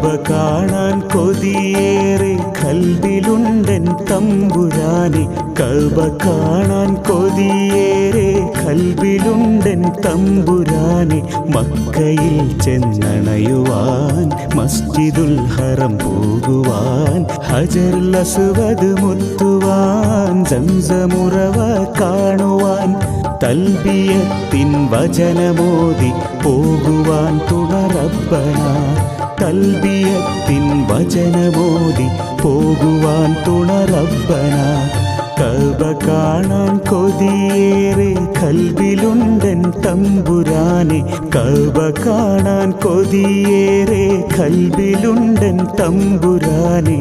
കഅബ കാണാൻ കൊതിയേറെ കൽബിലുണ്ടൻ തമ്പുരാനെ കഅബ കാണാൻ കൊതിയേറെ കൽബിലുണ്ടൻ തമ്പുരാനെ മക്കയിൽ ചെന്നണയുവാൻ മസ്ജിദുൽ ഹറം പോകുവാൻ ഹജറുൽ അസ്വദ് മുത്തുവാൻ സംസമുറവ കാണുവാൻ തൽബിയത്തിൻ വചനമോദി പോകുവാൻ തുണ റബ്ബന തൽബിയത്തിൻ വചനമോദി പോകുവാൻ തുണ റബ്ബന കഅബ കാണാൻ കൊതിയേറെ കൽബിലുണ്ടൻ തമ്പുരാനെ കഅബ കാണാൻ കൊതിയേറെ കൽബിലുണ്ടൻ തമ്പുരാനെ